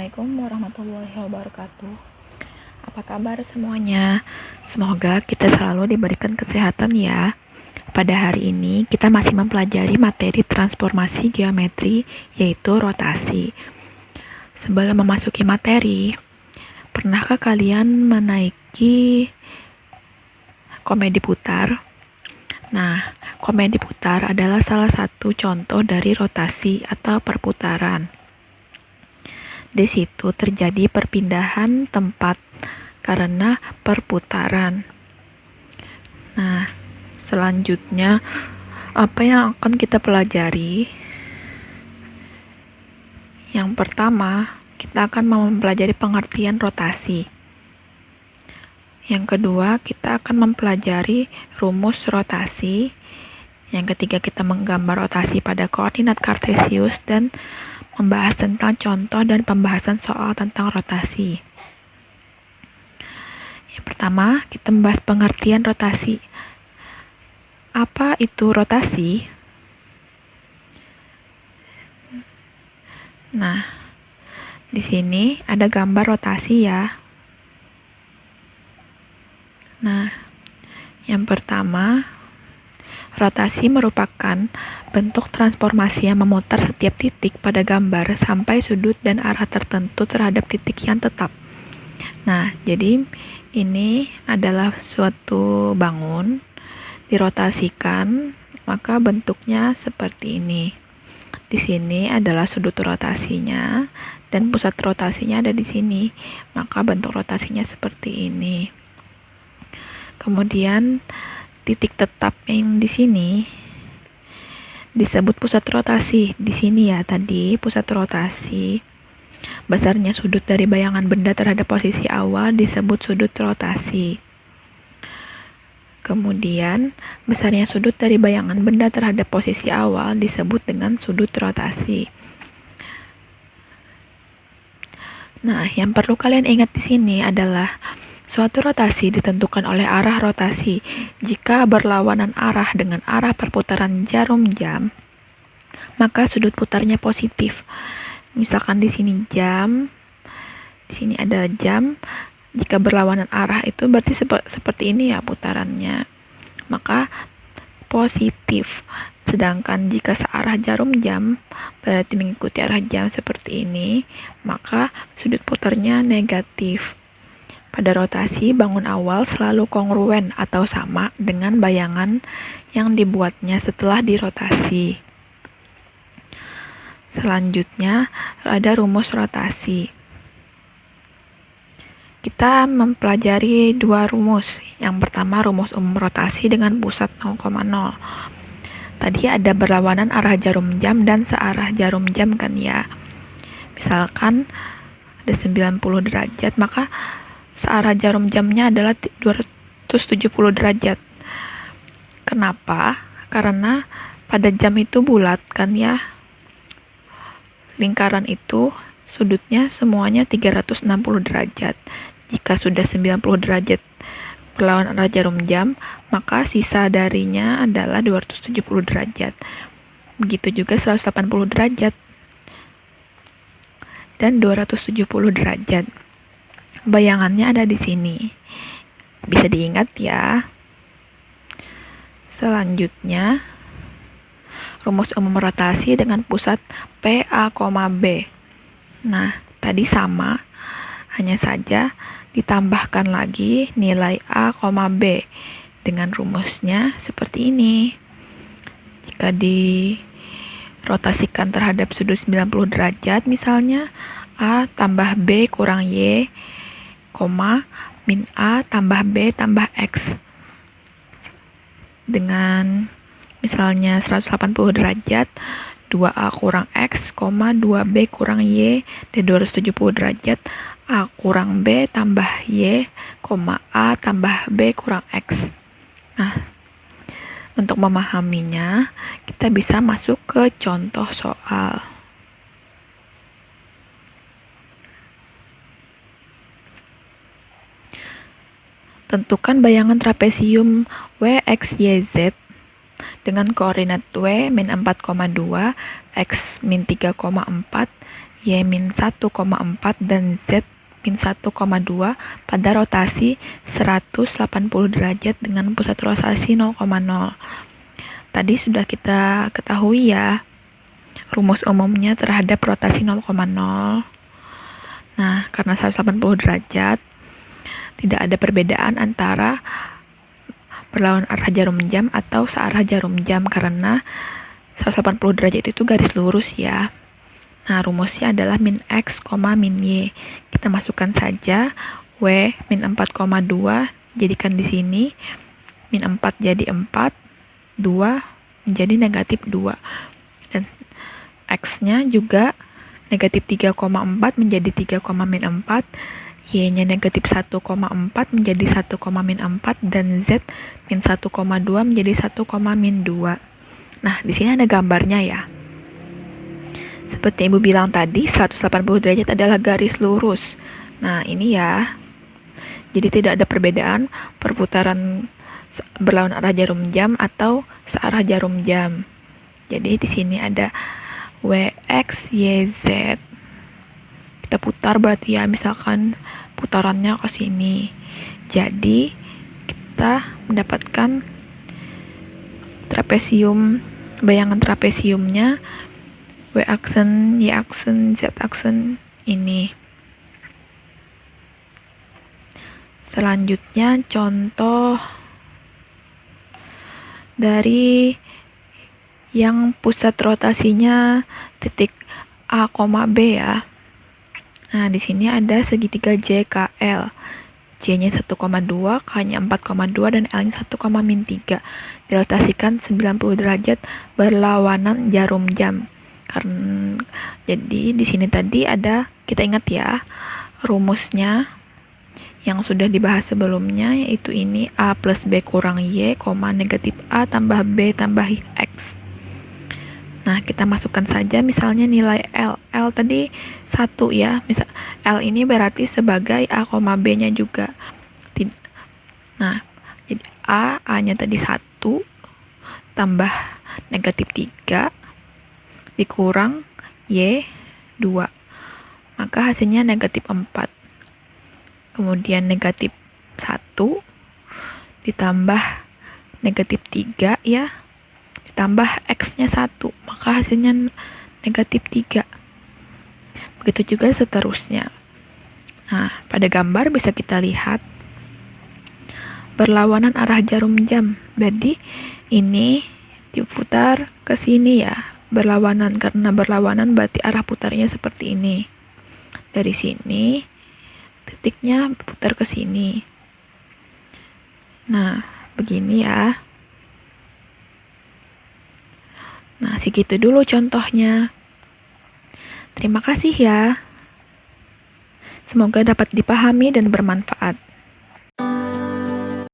Assalamualaikum warahmatullahi wabarakatuh. Apa kabar semuanya? Semoga kita selalu diberikan kesehatan ya. Pada hari ini kita masih mempelajari materi transformasi geometri, yaitu rotasi. Sebelum memasuki materi, pernahkah kalian menaiki komedi putar? Nah, komedi putar adalah salah satu contoh dari rotasi atau perputaran. Di situ terjadi perpindahan tempat karena perputaran. Nah, selanjutnya apa yang akan kita pelajari? Yang pertama, kita akan mempelajari pengertian rotasi. Yang kedua, kita akan mempelajari rumus rotasi. Yang ketiga, kita menggambar rotasi pada koordinat kartesius dan membahas tentang contoh dan pembahasan soal tentang rotasi. Yang pertama, kita membahas pengertian rotasi. Apa itu rotasi? Nah, di sini ada gambar rotasi ya. Nah, yang pertama, rotasi merupakan bentuk transformasi yang memutar setiap titik pada gambar sampai sudut dan arah tertentu terhadap titik yang tetap. Nah, jadi ini adalah suatu bangun dirotasikan, maka bentuknya seperti ini. Di sini adalah sudut rotasinya dan pusat rotasinya ada di sini, maka bentuk rotasinya seperti ini. Kemudian titik tetap yang di sini disebut pusat rotasi. Di sini ya tadi pusat rotasi. Besarnya sudut dari bayangan benda terhadap posisi awal disebut sudut rotasi. Kemudian besarnya sudut dari bayangan benda terhadap posisi awal disebut dengan sudut rotasi. Nah, yang perlu kalian ingat di sini adalah suatu rotasi ditentukan oleh arah rotasi. Jika berlawanan arah dengan arah perputaran jarum jam, maka sudut putarnya positif. Misalkan di sini jam, di sini ada jam. Jika berlawanan arah itu berarti seperti ini ya putarannya, maka positif. Sedangkan jika searah jarum jam, berarti mengikuti arah jam seperti ini, maka sudut putarnya negatif. Pada rotasi, bangun awal selalu kongruen atau sama dengan bayangan yang dibuatnya setelah dirotasi. Selanjutnya, ada rumus rotasi. Kita mempelajari dua rumus. Yang pertama, rumus umum rotasi dengan pusat 0,0. Tadi ada berlawanan arah jarum jam dan searah jarum jam kan ya. Misalkan ada 90 derajat, maka searah jarum jamnya adalah 270 derajat. Kenapa? Karena pada jam itu bulat kan ya. Lingkaran itu sudutnya semuanya 360 derajat. Jika sudah 90 derajat berlawanan arah jarum jam, maka sisa darinya adalah 270 derajat. Begitu juga 180 derajat dan 270 derajat. Bayangannya ada di sini. Bisa diingat ya. Selanjutnya, rumus umum rotasi dengan pusat PA, B. Nah, tadi sama, hanya saja ditambahkan lagi nilai A, B dengan rumusnya seperti ini. Jika dirotasikan terhadap sudut 90 derajat, misalnya A tambah B kurang Y, min A tambah B tambah X. Dengan misalnya 180 derajat, 2A kurang X, 2B kurang Y, dan 270 derajat, A kurang B tambah Y, A tambah B kurang X. Nah, untuk memahaminya, kita bisa masuk ke contoh soal. Tentukan bayangan trapesium WXYZ dengan koordinat W min 4,2, X min 3,4, Y min 1,4 dan Z min 1,2 pada rotasi 180 derajat dengan pusat rotasi 0,0. Tadi sudah kita ketahui ya rumus umumnya terhadap rotasi 0,0. Nah, karena 180 derajat tidak ada perbedaan antara berlawan arah jarum jam atau searah jarum jam karena 180 derajat itu garis lurus ya. Nah, rumusnya adalah min X, min Y. Kita masukkan saja W min 4,2, jadikan di sini. Min 4 jadi 4, 2 menjadi negatif 2. Dan X-nya juga negatif 3,4 menjadi 3, min 4. Y-nya negatif 1,4 menjadi 1, min 4. Dan Z min 1,2 menjadi 1, min 2. Nah, di sini ada gambarnya ya. Seperti Ibu bilang tadi, 180 derajat adalah garis lurus. Nah, ini ya. Jadi tidak ada perbedaan perputaran berlawan arah jarum jam atau searah jarum jam. Jadi di sini ada WX, YZ. Kita putar berarti ya, misalkan putarannya ke sini. Jadi kita mendapatkan trapesium, bayangan trapesiumnya W aksen, Y aksen, Z aksen ini. Selanjutnya contoh dari yang pusat rotasinya titik A, B ya. Nah, di sini ada segitiga JKL. J-nya 1,2, K-nya 4,2 dan L-nya 1,-3. Dirotasikan 90 derajat berlawanan jarum jam. Jadi di sini tadi ada, kita ingat ya, rumusnya yang sudah dibahas sebelumnya, yaitu ini A plus B kurang Y, negatif A tambah B tambah X. Nah, kita masukkan saja misalnya nilai L. L tadi 1 ya. Misal L ini berarti sebagai A, B-nya juga. Nah, jadi A-nya tadi 1 tambah negatif 3 dikurang Y 2. Maka hasilnya negatif 4. Kemudian negatif 1 ditambah negatif 3 ya, ditambah X-nya 1, maka hasilnya negatif 3. Begitu juga seterusnya. Nah, pada gambar bisa kita lihat berlawanan arah jarum jam. Jadi ini diputar ke sini ya, berlawanan. Karena berlawanan berarti arah putarnya seperti ini. Dari sini titiknya putar ke sini. Nah, begini ya. Nah, segitu dulu contohnya. Terima kasih ya. Semoga dapat dipahami dan bermanfaat.